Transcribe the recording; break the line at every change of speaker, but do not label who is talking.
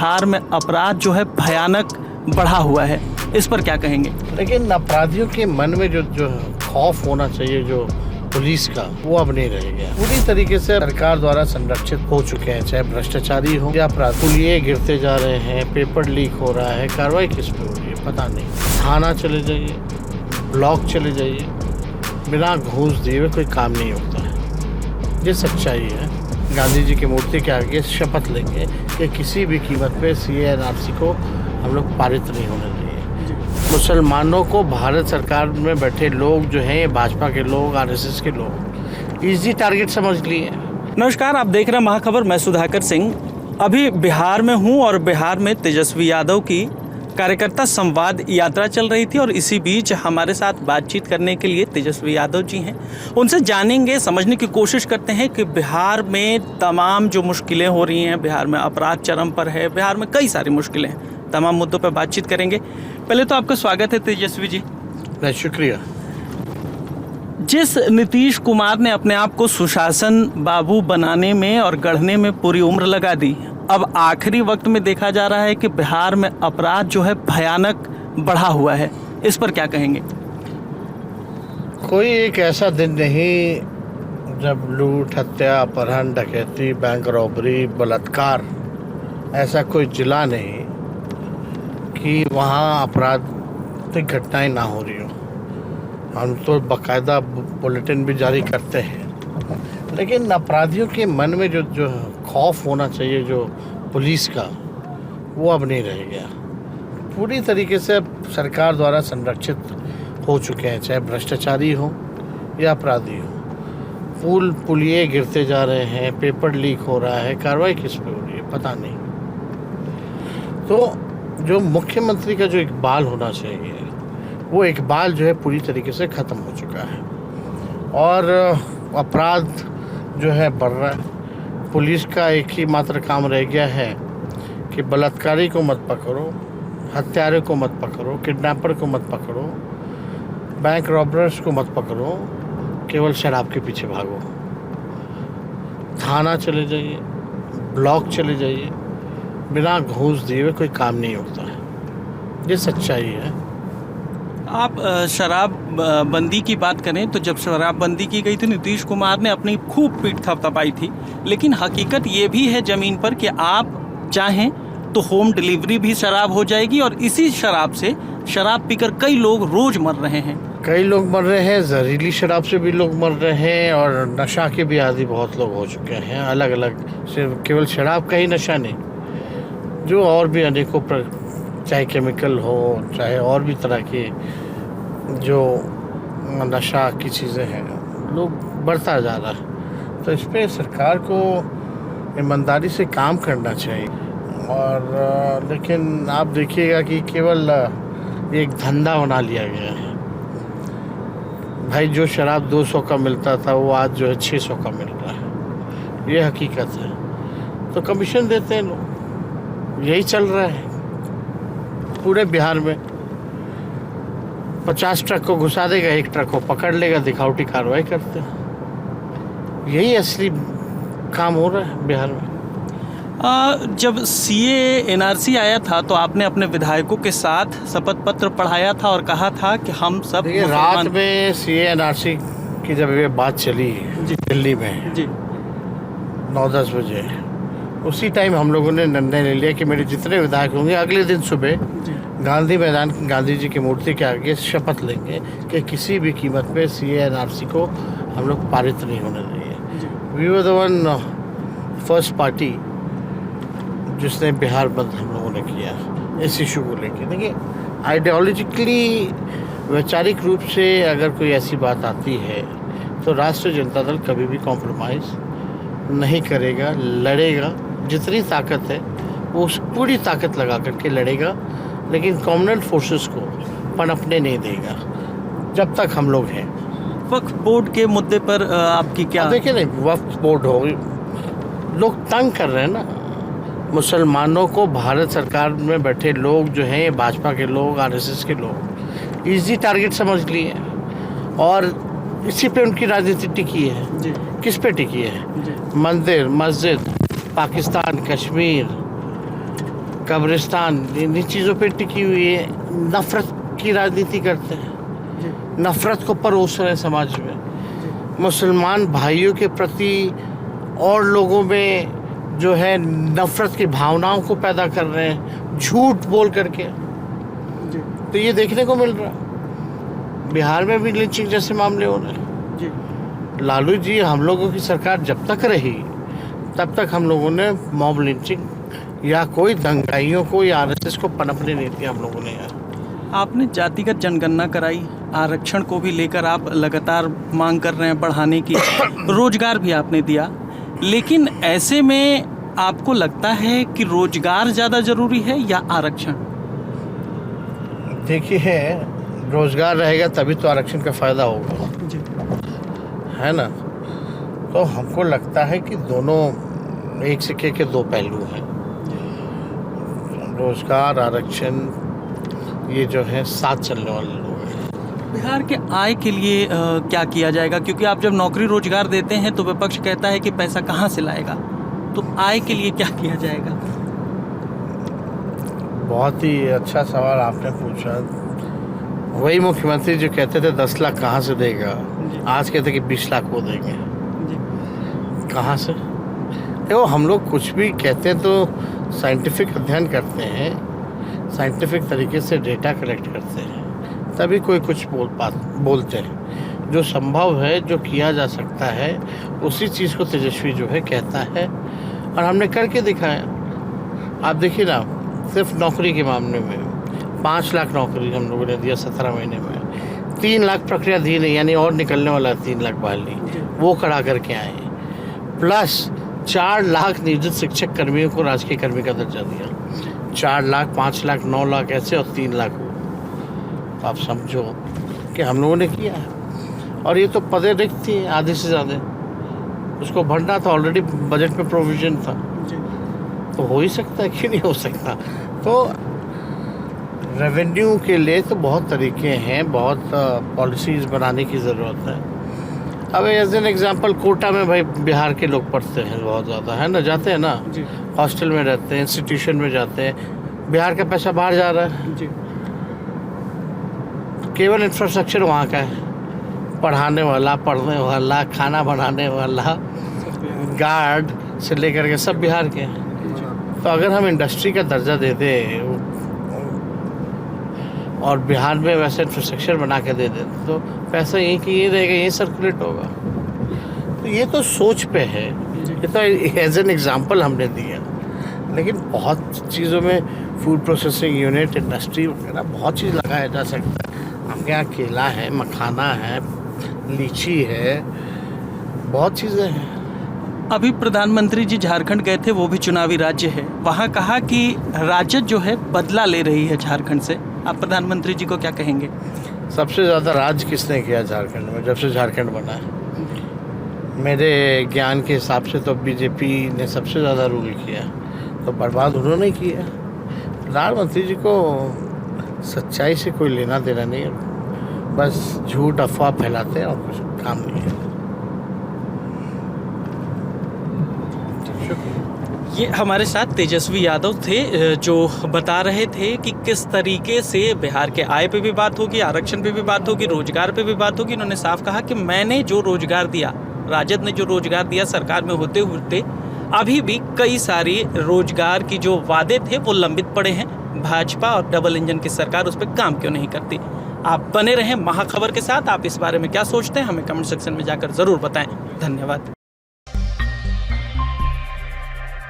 बिहार में अपराध जो है भयानक बढ़ा हुआ है, इस पर क्या कहेंगे?
लेकिन अपराधियों के मन में जो खौफ होना चाहिए जो पुलिस का, वो अब नहीं रह गया। पूरी तरीके से सरकार द्वारा संरक्षित हो चुके हैं, चाहे भ्रष्टाचारी हो या अपराध। पुलिये गिरते जा रहे हैं, पेपर लीक हो रहा है, कार्रवाई किस पे हो रही है पता नहीं। थाना चले जाइए, ब्लॉक चले जाइए, बिना घूस दिए हुए कोई काम नहीं होता है। ये सच्चाई है। गांधी जी की मूर्ति के आगे शपथ लेंगे कि किसी भी कीमत पे CA/NRC को हम लोग पारित नहीं होने देंगे। मुसलमानों को भारत सरकार में बैठे लोग जो हैं, भाजपा के लोग, RSS के लोग इजी टारगेट समझ लिए।
नमस्कार, आप देख रहे हैं महाखबर। मैं सुधाकर सिंह अभी बिहार में हूं और बिहार में तेजस्वी यादव की कार्यकर्ता संवाद यात्रा चल रही थी और इसी बीच हमारे साथ बातचीत करने के लिए तेजस्वी यादव जी हैं। उनसे जानेंगे, समझने की कोशिश करते हैं कि बिहार में तमाम जो मुश्किलें हो रही हैं, बिहार में अपराध चरम पर है, बिहार में कई सारी मुश्किलें हैं, तमाम मुद्दों पर बातचीत करेंगे। पहले तो आपका स्वागत है तेजस्वी जी।
शुक्रिया।
जिस नीतीश कुमार ने अपने आप को सुशासन बाबू बनाने में और गढ़ने में पूरी उम्र लगा दी, अब आखिरी वक्त में देखा जा रहा है कि बिहार में अपराध जो है भयानक बढ़ा हुआ है, इस पर क्या कहेंगे?
कोई एक ऐसा दिन नहीं जब लूट, हत्या, अपहरण, डकैती, बैंक रॉबरी, बलात्कार, ऐसा कोई जिला नहीं कि वहाँ आपराधिक घटनाएं ना हो रही हो। हम तो बाकायदा बुलेटिन भी जारी करते हैं, लेकिन अपराधियों के मन में जो खौफ होना चाहिए जो पुलिस का, वो अब नहीं रह गया। पूरी तरीके से सरकार द्वारा संरक्षित हो चुके हैं, चाहे भ्रष्टाचारी हो या अपराधी हो। पुलिये गिरते जा रहे हैं, पेपर लीक हो रहा है, कार्रवाई किस पे हो रही है पता नहीं। तो जो मुख्यमंत्री का जो इकबाल होना चाहिए, वो इकबाल जो है पूरी तरीके से ख़त्म हो चुका है और अपराध जो है बढ़ रहा है। पुलिस का एक ही मात्र काम रह गया है कि बलात्कारी को मत पकड़ो, हत्यारे को मत पकड़ो, किडनैपर को मत पकड़ो, बैंक रॉबर्स को मत पकड़ो, केवल शराब के पीछे भागो। थाना चले जाइए, ब्लॉक चले जाइए, बिना घूस दिए हुए कोई काम नहीं होता है। ये सच्चाई है।
आप शराब बंदी की बात करें तो जब शराबबंदी की गई थी, नीतीश कुमार ने अपनी खूब पीठ थपथपाई थी, लेकिन हकीकत ये भी है ज़मीन पर कि आप चाहें तो होम डिलीवरी भी शराब हो जाएगी और इसी शराब से शराब पीकर कई लोग रोज मर रहे हैं।
कई लोग मर रहे हैं, जहरीली शराब से भी लोग मर रहे हैं और नशा के भी आदी बहुत लोग हो चुके हैं। अलग अलग, सिर्फ केवल शराब का ही नशा नहीं, जो और भी अनेकों चाहे केमिकल हो, चाहे और भी तरह की जो नशा की चीज़ें हैं, लोग बढ़ता जा रहा है। तो इस पर सरकार को ईमानदारी से काम करना चाहिए। और लेकिन आप देखिएगा कि केवल एक धंधा बना लिया गया है। भाई, जो शराब 200 का मिलता था वो आज जो है 600 का मिल रहा है, ये हकीकत है। तो कमीशन देते हैं लोग, यही चल रहा है पूरे बिहार में। 50 ट्रक को घुसा देगा, 1 ट्रक को पकड़ लेगा, दिखावटी कार्रवाई करते हैं। यही असली काम हो रहा है बिहार में।
जब CA/NRC आया था तो आपने अपने विधायकों के साथ शपथ पत्र पढ़ाया था और कहा था कि हम सब
रात में CA/NRC की जब ये बात चली दिल्ली में
जी
9-10 बजे, उसी टाइम हम लोगों ने निर्णय ले लिया कि मेरे जितने विधायक होंगे अगले दिन सुबह गांधी मैदान, गांधी जी की मूर्ति के आगे शपथ लेंगे कि किसी भी कीमत पे CA/NRC को हम लोग पारित नहीं होने देंगे। We were the one first party जिसने बिहार बंद हम लोगों ने किया इस इशू को लेकर। देखिए, आइडियोलॉजिकली, वैचारिक रूप से अगर कोई ऐसी बात आती है तो राष्ट्रीय जनता दल कभी भी कॉम्प्रोमाइज़ नहीं करेगा, लड़ेगा। जितनी ताकत है वो उस पूरी ताकत लगा करके लड़ेगा, लेकिन कॉमनवेल्थ फोर्सेस को पनपने नहीं देगा जब तक हम लोग हैं।
वक्फ बोर्ड के मुद्दे पर आपकी क्या?
देखिए, नहीं, वक्फ बोर्ड हो, लोग तंग कर रहे हैं ना मुसलमानों को। भारत सरकार में बैठे लोग जो हैं, भाजपा के लोग, RSS के लोग इजी टारगेट समझ लिए और इसी पे उनकी राजनीति टिकी है
जी।
किस पे टिकी है? मंदिर, मस्जिद, पाकिस्तान, कश्मीर, कब्रिस्तान, इन चीज़ों पे टिकी हुई है। नफरत की राजनीति करते हैं, नफरत को परोस रहे हैं समाज में। मुसलमान भाइयों के प्रति और लोगों में जो है नफरत की भावनाओं को पैदा कर रहे हैं झूठ बोल करके। तो ये देखने को मिल रहा है। बिहार में भी लिंचिंग जैसे मामले हो रहे हैं। लालू जी, हम लोगों की सरकार जब तक रही तब तक हम लोगों ने मॉब लिंचिंग या कोई दंगाइयों को या आरएसएस को पनपने नहीं दिया हम लोगों ने यार।
आपने जातिगत जनगणना कराई, आरक्षण को भी लेकर आप लगातार मांग कर रहे हैं बढ़ाने की, रोजगार भी आपने दिया, लेकिन ऐसे में आपको लगता है कि रोजगार ज़्यादा ज़रूरी है या आरक्षण?
देखिए, रोजगार रहेगा तभी तो आरक्षण का फ़ायदा होगा, है ना। तो हमको लगता है कि दोनों एक सिक्के के दो पहलू हैं। रोजगार, आरक्षण, ये जो है साथ चलने वाले लोग हैं।
बिहार के आय के लिए क्या किया जाएगा? क्योंकि आप जब नौकरी रोजगार देते हैं तो विपक्ष कहता है कि पैसा कहाँ से लाएगा, तो आय के लिए क्या किया जाएगा?
बहुत ही अच्छा सवाल आपने पूछा। वही मुख्यमंत्री जो कहते थे 10 लाख कहाँ से देगा, आज कहते कि 20 लाख वो देंगे। कहाँ से? देखो, हम लोग कुछ भी कहते हैं तो साइंटिफिक अध्ययन करते हैं, साइंटिफिक तरीके से डेटा कलेक्ट करते हैं, तभी कोई कुछ बोलते हैं। जो संभव है, जो किया जा सकता है, उसी चीज़ को तेजस्वी जो है कहता है, और हमने करके दिखाया। आप देखिए ना, सिर्फ नौकरी के मामले में 5 लाख नौकरी हम लोगों ने दिया 17 महीने में। 3 लाख प्रक्रिया दी नहीं, यानी और निकलने वाला 3 लाख बहाली, वो करा करके आए। प्लस 4 लाख नियोजित शिक्षक कर्मियों को राजकीय कर्मी का दर्जा दिया। 4 लाख, 5 लाख, 9 लाख ऐसे, और 3 लाख वो। तो आप समझो कि हम लोगों ने किया है। और ये तो पदें रिक्त थी आधे से ज़्यादा, उसको भरना था, ऑलरेडी बजट में प्रोविज़न था। तो हो ही सकता है कि नहीं हो सकता। तो रेवेन्यू के लिए तो बहुत तरीके हैं, बहुत पॉलिसीज़ बनाने की ज़रूरत है। अब एज एन एग्जांपल, कोटा में भाई बिहार के लोग पढ़ते हैं बहुत ज़्यादा, है ना, जाते हैं ना, हॉस्टल में रहते हैं, इंस्टीट्यूशन में जाते हैं, बिहार का पैसा बाहर जा रहा है। केवल इंफ्रास्ट्रक्चर वहाँ का है, पढ़ाने वाला, पढ़ने वाला, खाना बनाने वाला, गार्ड से लेकर के सब बिहार के हैं। तो अगर हम इंडस्ट्री का दर्जा दे दें और बिहार में वैसे इंफ्रास्ट्रक्चर बना के दे दें तो पैसा यहीं की ये रहेगा, यहीं सर्कुलेट होगा। तो ये तो सोच पे है, ये तो एज एन एग्जांपल हमने दिया। लेकिन बहुत चीज़ों में फूड प्रोसेसिंग यूनिट, इंडस्ट्री वगैरह बहुत चीज़ लगाया जा सकता है। आपके यहाँ केला है, मखाना है, लीची है, बहुत चीज़ें हैं।
अभी प्रधानमंत्री जी झारखंड गए थे, वो भी चुनावी राज्य है, वहाँ कहा कि राजद जो है बदला ले रही है झारखंड से। आप प्रधानमंत्री जी को क्या कहेंगे?
सबसे ज़्यादा राज किसने किया झारखंड में जब से झारखंड बना है? मेरे ज्ञान के हिसाब से तो बीजेपी ने सबसे ज़्यादा रूल किया, तो बर्बाद उन्होंने किया। प्रधानमंत्री जी को सच्चाई से कोई लेना देना नहीं है, बस झूठ अफवाह फैलाते हैं और कुछ काम नहीं है।
ये हमारे साथ तेजस्वी यादव थे, जो बता रहे थे कि किस तरीके से बिहार के आय पे भी बात होगी, आरक्षण पे भी बात होगी, रोजगार पे भी बात होगी। इन्होंने साफ कहा कि मैंने जो रोजगार दिया, राजद ने जो रोजगार दिया सरकार में होते होते, अभी भी कई सारी रोजगार की जो वादे थे वो लंबित पड़े हैं। भाजपा और डबल इंजन की सरकार उस पर काम क्यों नहीं करती? आप बने रहें महाखबर के साथ। आप इस बारे में क्या सोचते हैं हमें कमेंट सेक्शन में जाकर ज़रूर बताएं। धन्यवाद।